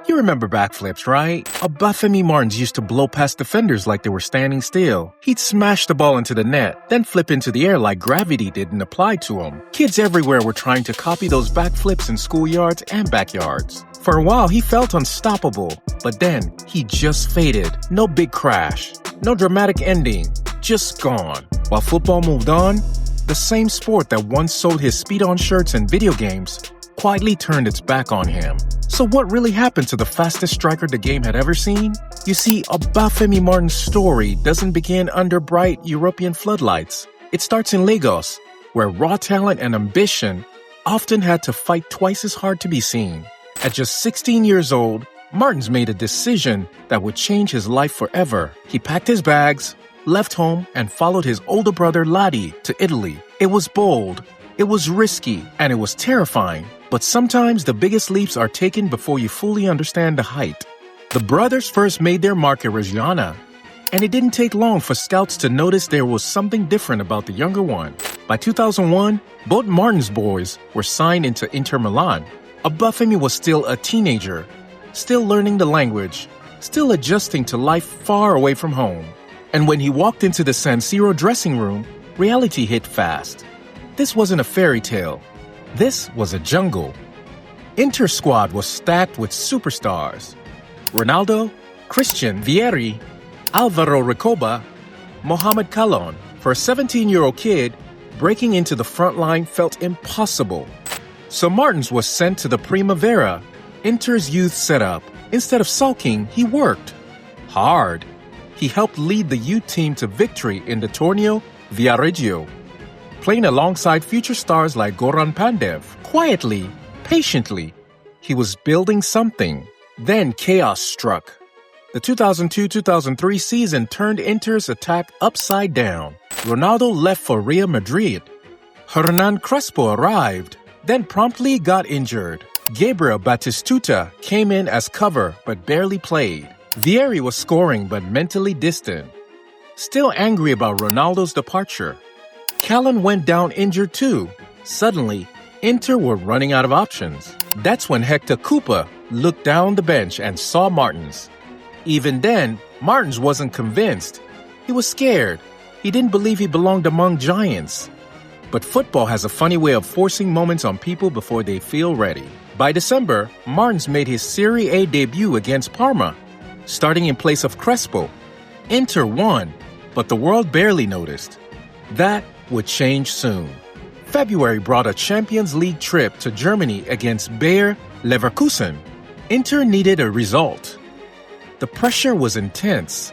You remember backflips, right? Obafemi Martins used to blow past defenders like they were standing still. He'd smash the ball into the net, then flip into the air like gravity didn't apply to him. Kids everywhere were trying to copy those backflips in schoolyards and backyards. For a while, he felt unstoppable, but then he just faded. No big crash, no dramatic ending, just gone. While football moved on, the same sport that once sold his speed-on shirts and video games quietly turned its back on him. So what really happened to the fastest striker the game had ever seen? You see, Obafemi Martins' story doesn't begin under bright European floodlights. It starts in Lagos, where raw talent and ambition often had to fight twice as hard to be seen. At just 16 years old, Martins made a decision that would change his life forever. He packed his bags, left home, and followed his older brother Ladi to Italy. It was bold, it was risky, and it was terrifying. But sometimes the biggest leaps are taken before you fully understand the height. The brothers first made their mark at Reggiana, and it didn't take long for scouts to notice there was something different about the younger one. By 2001, both Martins boys were signed into Inter Milan. Obafemi was still a teenager, still learning the language, still adjusting to life far away from home. And when he walked into the San Siro dressing room, reality hit fast. This wasn't a fairy tale. This was a jungle. Inter's squad was stacked with superstars. Ronaldo, Christian Vieri, Alvaro Recoba, Mohamed Kalon. For a 17-year-old kid, breaking into the front line felt impossible. So Martins was sent to the Primavera, Inter's youth setup. Instead of sulking, he worked hard. He helped lead the youth team to victory in the Torneo Viareggio, playing alongside future stars like Goran Pandev. Quietly, patiently, he was building something. Then chaos struck. The 2002-2003 season turned Inter's attack upside down. Ronaldo left for Real Madrid. Hernan Crespo arrived, then promptly got injured. Gabriel Batistuta came in as cover but barely played. Vieri was scoring but mentally distant. Still angry about Ronaldo's departure, Callan went down injured too. Suddenly, Inter were running out of options. That's when Hector Cooper looked down the bench and saw Martins. Even then, Martins wasn't convinced. He was scared. He didn't believe he belonged among giants. But football has a funny way of forcing moments on people before they feel ready. By December, Martins made his Serie A debut against Parma, starting in place of Crespo. Inter won, but the world barely noticed. That would change soon. February brought a Champions League trip to Germany against Bayer Leverkusen. Inter needed a result. The pressure was intense,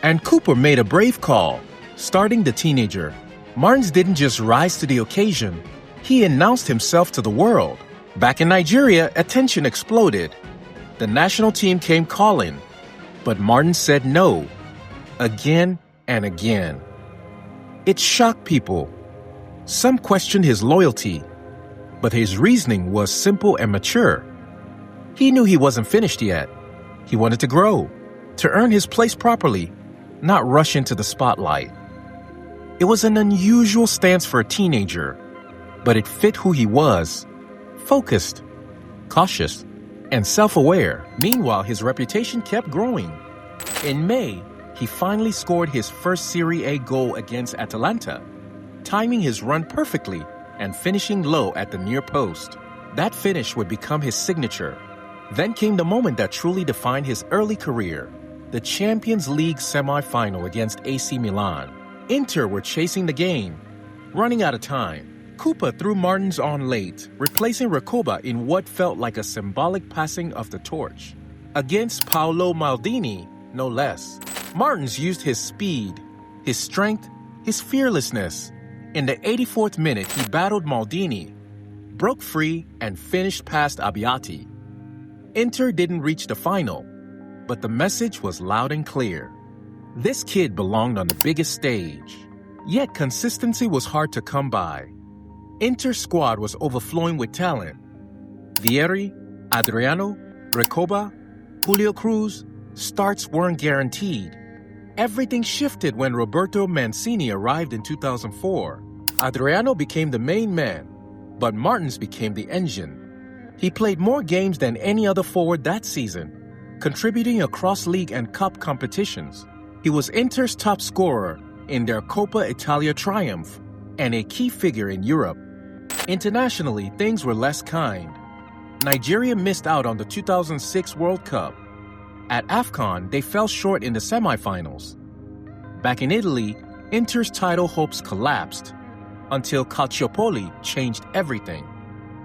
and Cooper made a brave call, starting the teenager. Martins didn't just rise to the occasion, he announced himself to the world. Back in Nigeria, attention exploded. The national team came calling, but Martins said no, again and again. It shocked people. Some questioned his loyalty, but his reasoning was simple and mature. He knew he wasn't finished yet. He wanted to grow, to earn his place properly, not rush into the spotlight. It was an unusual stance for a teenager, but it fit who he was: focused, cautious, and self-aware. Meanwhile, his reputation kept growing. In May, he finally scored his first Serie A goal against Atalanta, timing his run perfectly and finishing low at the near post. That finish would become his signature. Then came the moment that truly defined his early career, the Champions League semi-final against AC Milan. Inter were chasing the game, running out of time. Cooper threw Martins on late, replacing Recoba in what felt like a symbolic passing of the torch. Against Paolo Maldini, no less. Martins used his speed, his strength, his fearlessness. In the 84th minute, he battled Maldini, broke free, and finished past Abbiati. Inter didn't reach the final, but the message was loud and clear. This kid belonged on the biggest stage. Yet consistency was hard to come by. Inter's squad was overflowing with talent. Vieri, Adriano, Recoba, Julio Cruz, starts weren't guaranteed. Everything shifted when Roberto Mancini arrived in 2004. Adriano became the main man, but Martins became the engine. He played more games than any other forward that season, contributing across league and cup competitions. He was Inter's top scorer in their Coppa Italia triumph and a key figure in Europe. Internationally, things were less kind. Nigeria missed out on the 2006 World Cup. At AFCON, they fell short in the semifinals. Back in Italy, Inter's title hopes collapsed until Calciopoli changed everything.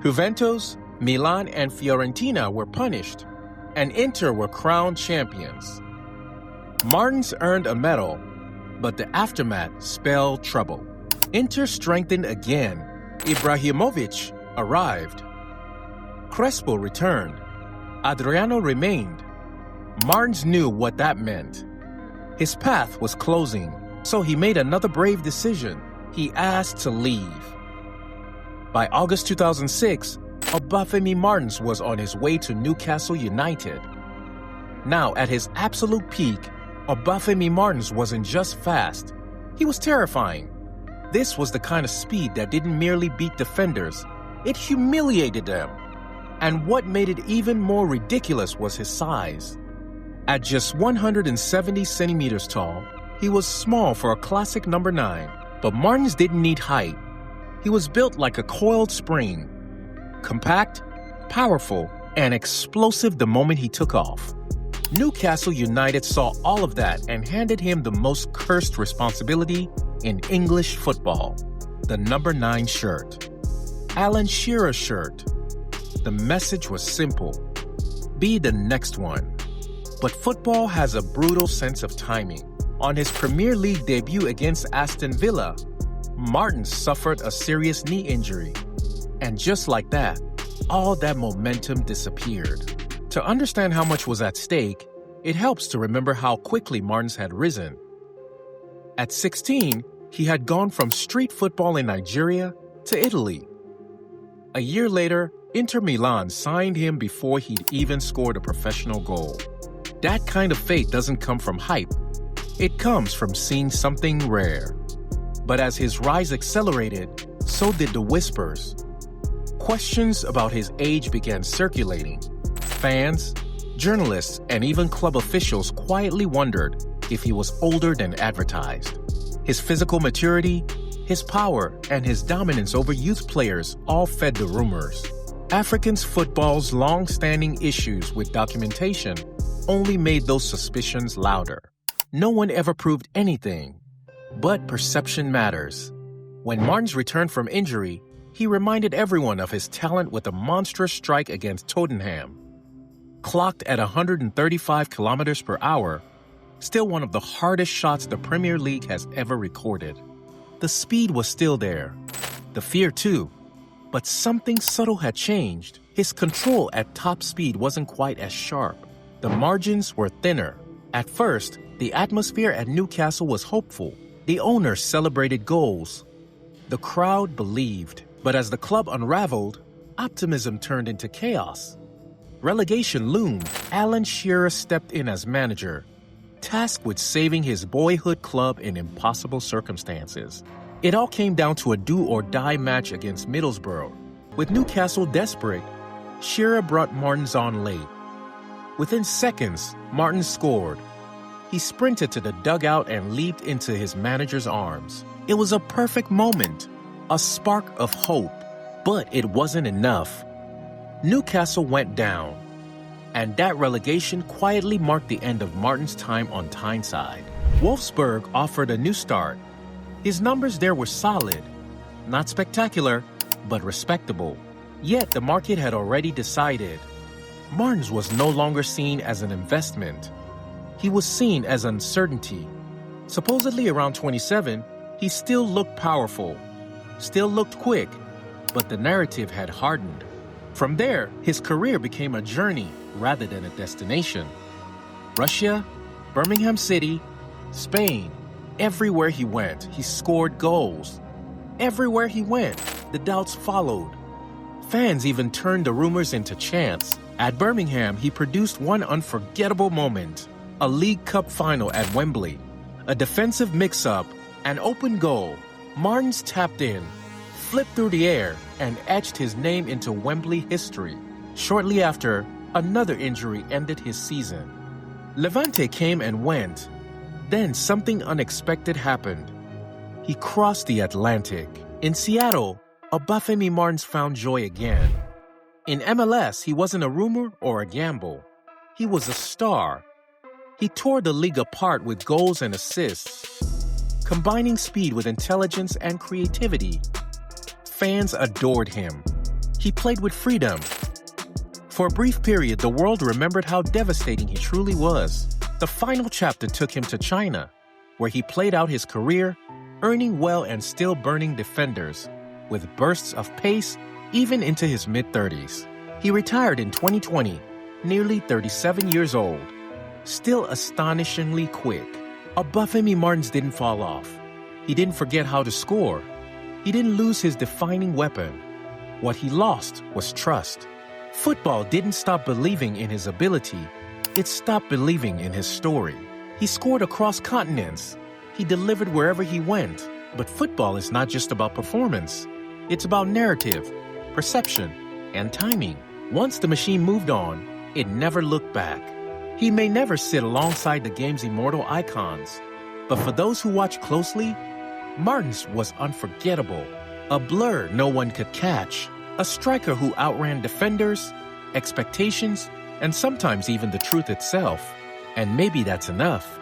Juventus, Milan, and Fiorentina were punished, and Inter were crowned champions. Martins earned a medal, but the aftermath spelled trouble. Inter strengthened again. Ibrahimovic arrived. Crespo returned. Adriano remained. Martins knew what that meant. His path was closing, so he made another brave decision. He asked to leave. By August 2006, Obafemi Martins was on his way to Newcastle United. Now, at his absolute peak, Obafemi Martins wasn't just fast. He was terrifying. This was the kind of speed that didn't merely beat defenders, it humiliated them. And what made it even more ridiculous was his size. At just 170 centimeters tall, he was small for a classic number 9. But Martins didn't need height. He was built like a coiled spring. Compact, powerful, and explosive the moment he took off. Newcastle United saw all of that and handed him the most cursed responsibility in English football, the number 9 shirt. Alan Shearer's shirt. The message was simple: be the next one. But football has a brutal sense of timing. On his Premier League debut against Aston Villa, Martins suffered a serious knee injury. And just like that, all that momentum disappeared. To understand how much was at stake, it helps to remember how quickly Martins had risen. At 16, he had gone from street football in Nigeria to Italy. A year later, Inter Milan signed him before he'd even scored a professional goal. That kind of fate doesn't come from hype. It comes from seeing something rare. But as his rise accelerated, so did the whispers. Questions about his age began circulating. Fans, journalists, and even club officials quietly wondered if he was older than advertised. His physical maturity, his power, and his dominance over youth players all fed the rumors. African football's long-standing issues with documentation only made those suspicions louder. No one ever proved anything, but perception matters. When Martins returned from injury, he reminded everyone of his talent with a monstrous strike against Tottenham. Clocked at 135 kilometers per hour, still one of the hardest shots the Premier League has ever recorded. The speed was still there, the fear too, but something subtle had changed. His control at top speed wasn't quite as sharp. The margins were thinner. At first, the atmosphere at Newcastle was hopeful. The owners celebrated goals. The crowd believed. But as the club unraveled, optimism turned into chaos. Relegation loomed. Alan Shearer stepped in as manager, tasked with saving his boyhood club in impossible circumstances. It all came down to a do-or-die match against Middlesbrough. With Newcastle desperate, Shearer brought Martins on late. Within seconds, Martins scored. He sprinted to the dugout and leaped into his manager's arms. It was a perfect moment, a spark of hope, but it wasn't enough. Newcastle went down, and that relegation quietly marked the end of Martins' time on Tyneside. Wolfsburg offered a new start. His numbers there were solid, not spectacular, but respectable. Yet the market had already decided. Martins was no longer seen as an investment. He was seen as uncertainty. Supposedly around 27, he still looked powerful, still looked quick, but the narrative had hardened. From there, his career became a journey rather than a destination. Russia, Birmingham City, Spain, everywhere he went, he scored goals. Everywhere he went, the doubts followed. Fans even turned the rumors into chants. At Birmingham, he produced one unforgettable moment. A League Cup final at Wembley. A defensive mix-up, an open goal. Martins tapped in, flipped through the air, and etched his name into Wembley history. Shortly after, another injury ended his season. Levante came and went. Then something unexpected happened. He crossed the Atlantic. In Seattle, Obafemi Martins found joy again. In MLS, he wasn't a rumor or a gamble. He was a star. He tore the league apart with goals and assists, combining speed with intelligence and creativity. Fans adored him. He played with freedom. For a brief period, the world remembered how devastating he truly was. The final chapter took him to China, where he played out his career, earning well and still burning defenders, with bursts of pace even into his mid-30s. He retired in 2020, nearly 37 years old, still astonishingly quick. Obafemi Martins didn't fall off. He didn't forget how to score. He didn't lose his defining weapon. What he lost was trust. Football didn't stop believing in his ability. It stopped believing in his story. He scored across continents. He delivered wherever he went. But football is not just about performance. It's about narrative, perception, and timing. Once the machine moved on, it never looked back. He may never sit alongside the game's immortal icons, but for those who watch closely, Martins was unforgettable. A blur no one could catch. A striker who outran defenders, expectations, and sometimes even the truth itself. And maybe that's enough.